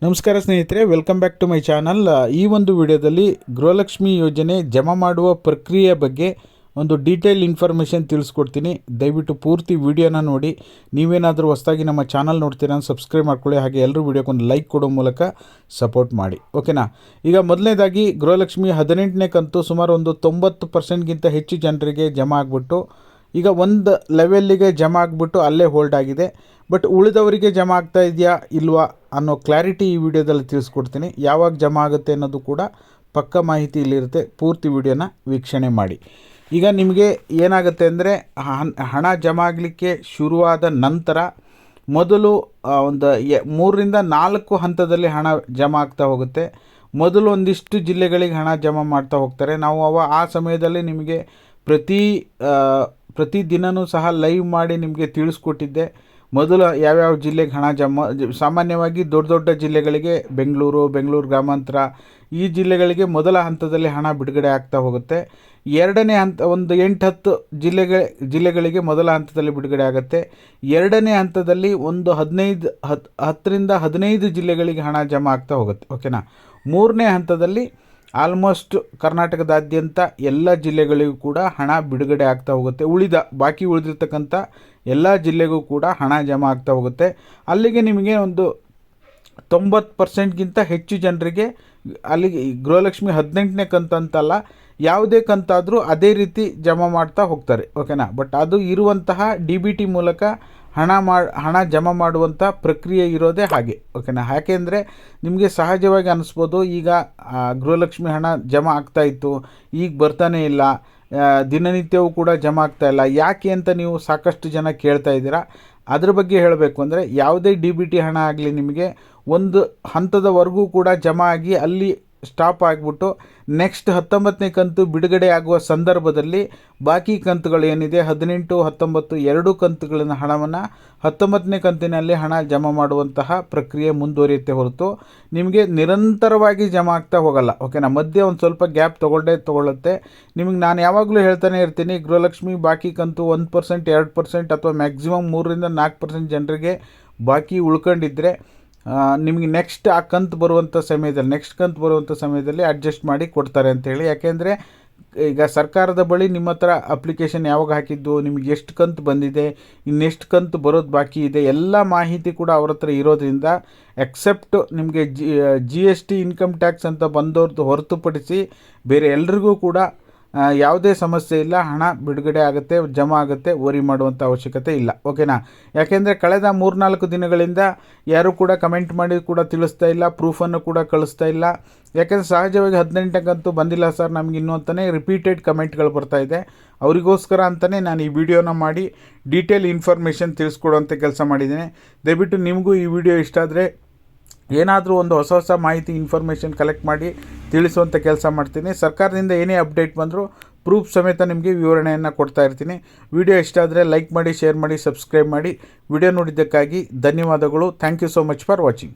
ನಮಸ್ಕಾರ ಸ್ನೇಹಿತರೆ, welcome back to my channel. ಈ ಒಂದು ವಿಡಿಯೋದಲ್ಲಿ ಗೃಹಲಕ್ಷ್ಮಿ ಯೋಜನೆ ಜಮಾ ಮಾಡುವ ಪ್ರಕ್ರಿಯೆ ಬಗ್ಗೆ ಒಂದು ಡೀಟೇಲ್ ಇನ್ಫಾರ್ಮೇಷನ್ ತಿಳಿಸ್ಕೊಡ್ತೀನಿ. ದಯವಿಟ್ಟು ಪೂರ್ತಿ ವಿಡಿಯೋನ ನೋಡಿ. ನೀವೇನಾದರೂ ಹೊಸದಾಗಿ ನಮ್ಮ ಚಾನಲ್ ನೋಡ್ತೀರಾ ಸಬ್ಸ್ಕ್ರೈಬ್ ಮಾಡ್ಕೊಳ್ಳಿ. ಹಾಗೆ ಎಲ್ಲರೂ ವಿಡಿಯೋಕ್ಕೊಂದು ಲೈಕ್ ಕೊಡೋ ಮೂಲಕ ಸಪೋರ್ಟ್ ಮಾಡಿ, ಓಕೆನಾ. ಈಗ ಮೊದಲನೇದಾಗಿ ಗೃಹಲಕ್ಷ್ಮಿ 18ನೇ ಕಂತು ಸುಮಾರು ಒಂದು 90%ಗಿಂತ ಹೆಚ್ಚು ಜನರಿಗೆ ಜಮಾ ಆಗಿಬಿಟ್ಟು ಈಗ ಒಂದು ಲೆವೆಲ್ಲಿಗೆ ಜಮಾ ಆಗಿಬಿಟ್ಟು ಅಲ್ಲೇ ಹೋಲ್ಡ್ ಆಗಿದೆ. ಬಟ್ ಉಳಿದವರಿಗೆ ಜಮಾ ಆಗ್ತಾ ಇದೆಯಾ ಇಲ್ವಾ ಅನ್ನೋ ಕ್ಲಾರಿಟಿ ಈ ವಿಡಿಯೋದಲ್ಲಿ ತಿಳಿಸ್ಕೊಡ್ತೀನಿ. ಯಾವಾಗ ಜಮಾ ಆಗುತ್ತೆ ಅನ್ನೋದು ಕೂಡ ಪಕ್ಕ ಮಾಹಿತಿ ಇಲ್ಲಿರುತ್ತೆ. ಪೂರ್ತಿ ವಿಡಿಯೋನ ವೀಕ್ಷಣೆ ಮಾಡಿ. ಈಗ ನಿಮಗೆ ಏನಾಗುತ್ತೆ ಅಂದರೆ ಹಣ ಜಮಾ ಆಗಲಿಕ್ಕೆ ಶುರುವಾದ ನಂತರ ಮೊದಲು ಒಂದು 3ರಿಂದ 4 ಹಂತದಲ್ಲಿ ಹಣ ಜಮಾ ಆಗ್ತಾ ಹೋಗುತ್ತೆ. ಮೊದಲು ಒಂದಿಷ್ಟು ಜಿಲ್ಲೆಗಳಿಗೆ ಹಣ ಜಮಾ ಮಾಡ್ತಾ ಹೋಗ್ತಾರೆ. ನಾವು ಆ ಸಮಯದಲ್ಲಿ ನಿಮಗೆ ಪ್ರತಿ ದಿನವೂ ಸಹ ಲೈವ್ ಮಾಡಿ ನಿಮಗೆ ತಿಳಿಸ್ಕೊಟ್ಟಿದ್ದೆ. ಮೊದಲು ಯಾವ್ಯಾವ ಜಿಲ್ಲೆಗೆ ಹಣ ಸಾಮಾನ್ಯವಾಗಿ ದೊಡ್ಡ ಜಿಲ್ಲೆಗಳಿಗೆ ಬೆಂಗಳೂರು ಗ್ರಾಮಾಂತರ ಈ ಜಿಲ್ಲೆಗಳಿಗೆ ಮೊದಲ ಹಂತದಲ್ಲಿ ಹಣ ಬಿಡುಗಡೆ ಆಗ್ತಾ ಹೋಗುತ್ತೆ. ಎರಡನೇ ಹಂತ ಒಂದು 8-10 ಜಿಲ್ಲೆಗಳಿಗೆ ಮೊದಲ ಹಂತದಲ್ಲಿ ಬಿಡುಗಡೆ ಆಗುತ್ತೆ. ಎರಡನೇ ಹಂತದಲ್ಲಿ ಒಂದು 10ರಿಂದ 15 ಜಿಲ್ಲೆಗಳಿಗೆ ಹಣ ಜಮಾ ಆಗ್ತಾ ಹೋಗುತ್ತೆ, ಓಕೆನಾ. ಮೂರನೇ ಹಂತದಲ್ಲಿ ಆಲ್ಮೋಸ್ಟ್ ಕರ್ನಾಟಕದಾದ್ಯಂತ ಎಲ್ಲ ಜಿಲ್ಲೆಗಳಿಗೂ ಕೂಡ ಹಣ ಬಿಡುಗಡೆ ಆಗ್ತಾ ಹೋಗುತ್ತೆ. ಬಾಕಿ ಉಳಿದಿರ್ತಕ್ಕಂಥ ಎಲ್ಲ ಜಿಲ್ಲೆಗೂ ಕೂಡ ಹಣ ಜಮಾ ಆಗ್ತಾ ಹೋಗುತ್ತೆ. ಅಲ್ಲಿಗೆ ನಿಮಗೆ ಒಂದು 90%ಗಿಂತ ಹೆಚ್ಚು ಜನರಿಗೆ ಅಲ್ಲಿಗೆ ಗೃಹಲಕ್ಷ್ಮಿ 18ನೇ ಕಂತು ಅಂತಲ್ಲ, ಯಾವುದೇ ಕಂತಾದರೂ ಅದೇ ರೀತಿ ಜಮಾ ಮಾಡ್ತಾ ಹೋಗ್ತಾರೆ, ಓಕೆನಾ. ಬಟ್ ಅದು ಇರುವಂತಹ DBT ಮೂಲಕ ಹಣ ಜಮಾ ಮಾಡುವಂಥ ಪ್ರಕ್ರಿಯೆ ಇರೋದೇ ಹಾಗೆ, ಓಕೆನಾ. ಯಾಕೆಂದರೆ ನಿಮಗೆ ಸಹಜವಾಗಿ ಅನ್ನಿಸ್ಬೋದು, ಈಗ ಗೃಹಲಕ್ಷ್ಮಿ ಹಣ ಜಮಾ ಆಗ್ತಾಯಿತ್ತು, ಈಗ ಬರ್ತಾನೆ ಇಲ್ಲ, ದಿನನಿತ್ಯವೂ ಕೂಡ ಜಮಾ ಆಗ್ತಾ ಇಲ್ಲ, ಯಾಕೆ ಅಂತ ನೀವು ಸಾಕಷ್ಟು ಜನ ಕೇಳ್ತಾ ಇದ್ದೀರಾ. ಅದ್ರ ಬಗ್ಗೆ ಹೇಳಬೇಕು ಅಂದರೆ ಯಾವುದೇ DBT ಹಣ ಆಗಲಿ ನಿಮಗೆ ಒಂದು ಹಂತದವರೆಗೂ ಕೂಡ ಜಮಾ ಆಗಿ ಅಲ್ಲಿ ಸ್ಟಾಪ್ ಆಗಿಬಿಟ್ಟು ನೆಕ್ಸ್ಟ್ 19ನೇ ಕಂತು ಬಿಡುಗಡೆ ಆಗುವ ಸಂದರ್ಭದಲ್ಲಿ ಬಾಕಿ ಕಂತುಗಳು ಏನಿದೆ 18, 19 2 ಕಂತುಗಳಿನ ಹಣವನ್ನು 19ನೇ ಕಂತಿನಲ್ಲಿ ಹಣ ಜಮಾ ಮಾಡುವಂತಹ ಪ್ರಕ್ರಿಯೆ ಮುಂದುವರಿಯುತ್ತೆ ಹೊರತು ನಿಮಗೆ ನಿರಂತರವಾಗಿ ಜಮಾ ಆಗ್ತಾ ಹೋಗಲ್ಲ, ಓಕೆನಾ. ಮಧ್ಯೆ ಒಂದು ಸ್ವಲ್ಪ ಗ್ಯಾಪ್ ತಗೊಳ್ಳುತ್ತೆ. ನಿಮಗೆ ನಾನು ಯಾವಾಗಲೂ ಹೇಳ್ತಾನೆ ಇರ್ತೀನಿ, ಗೃಹಲಕ್ಷ್ಮಿ ಬಾಕಿ ಕಂತು 1%, 2% ಅಥವಾ ಮ್ಯಾಕ್ಸಿಮಮ್ 3ರಿಂದ 4% ಜನರಿಗೆ ಬಾಕಿ ಉಳ್ಕೊಂಡಿದ್ದರೆ ನಿಮಗೆ ನೆಕ್ಸ್ಟ್ ಕಂತು ಬರುವಂಥ ಸಮಯದಲ್ಲಿ ಅಡ್ಜಸ್ಟ್ ಮಾಡಿ ಕೊಡ್ತಾರೆ ಅಂತೇಳಿ. ಯಾಕೆಂದರೆ ಈಗ ಸರ್ಕಾರದ ಬಳಿ ನಿಮ್ಮ ಹತ್ರ ಅಪ್ಲಿಕೇಶನ್ ಯಾವಾಗ ಹಾಕಿದ್ದು, ನಿಮಗೆ ಎಷ್ಟು ಕಂತು ಬಂದಿದೆ, ಇನ್ನೆಷ್ಟು ಕಂತು ಬರೋದು ಬಾಕಿ ಇದೆ, ಎಲ್ಲ ಮಾಹಿತಿ ಕೂಡ ಅವ್ರ ಹತ್ರ ಇರೋದ್ರಿಂದ ಎಕ್ಸೆಪ್ಟ್ ನಿಮಗೆ GST ಇನ್ಕಮ್ ಟ್ಯಾಕ್ಸ್ ಅಂತ ಬಂದವ್ರದ್ದು ಹೊರತುಪಡಿಸಿ ಬೇರೆ ಎಲ್ರಿಗೂ ಕೂಡ ಯಾವುದೇ ಸಮಸ್ಯೆ ಇಲ್ಲ. ಹಣ ಬಿಡುಗಡೆ ಆಗುತ್ತೆ, ಜಮಾ ಆಗುತ್ತೆ, ವರಿ ಮಾಡುವಂಥ ಅವಶ್ಯಕತೆ ಇಲ್ಲ, ಓಕೆನಾ. ಯಾಕೆಂದರೆ ಕಳೆದ 3-4 ದಿನಗಳಿಂದ ಯಾರೂ ಕೂಡ ಕಮೆಂಟ್ ಮಾಡಿ ಕೂಡ ತಿಳಿಸ್ತಾ ಇಲ್ಲ, ಪ್ರೂಫನ್ನು ಕೂಡ ಕಳಿಸ್ತಾ ಇಲ್ಲ. ಯಾಕೆಂದರೆ ಸಹಜವಾಗಿ 18ನೇ ಕಂತು ಬಂದಿಲ್ಲ ಸರ್ ನಮಗೆ ಇನ್ನೂ ಅಂತಲೇ ರಿಪೀಟೆಡ್ ಕಮೆಂಟ್ಗಳು ಬರ್ತಾ ಇದೆ. ಅವರಿಗೋಸ್ಕರ ಅಂತಲೇ ನಾನು ಈ ವಿಡಿಯೋನ ಮಾಡಿ ಡೀಟೇಲ್ ಇನ್ಫಾರ್ಮೇಷನ್ ತಿಳಿಸ್ಕೊಡುವಂಥ ಕೆಲಸ ಮಾಡಿದ್ದೀನಿ. ದಯವಿಟ್ಟು ನಿಮಗೂ ಈ ವಿಡಿಯೋ ಇಷ್ಟ ಆದರೆ ಏನಾದರೂ ಒಂದು ಹೊಸ ಮಾಹಿತಿ ಇನ್ಫಾರ್ಮೇಷನ್ ಕಲೆಕ್ಟ್ ಮಾಡಿ ತಿಳಿಸುವಂಥ ಕೆಲಸ ಮಾಡ್ತೀನಿ. ಸರ್ಕಾರದಿಂದ ಏನೇ ಅಪ್ಡೇಟ್ ಬಂದರೂ ಪ್ರೂಫ್ ಸಮೇತ ನಿಮಗೆ ವಿವರಣೆಯನ್ನು ಕೊಡ್ತಾ ಇರ್ತೀನಿ. ವಿಡಿಯೋ ಇಷ್ಟ ಆದರೆ ಲೈಕ್ ಮಾಡಿ, ಶೇರ್ ಮಾಡಿ, ಸಬ್ಸ್ಕ್ರೈಬ್ ಮಾಡಿ. ವಿಡಿಯೋ ನೋಡಿದ್ದಕ್ಕಾಗಿ ಧನ್ಯವಾದಗಳು. Thank you so much for watching.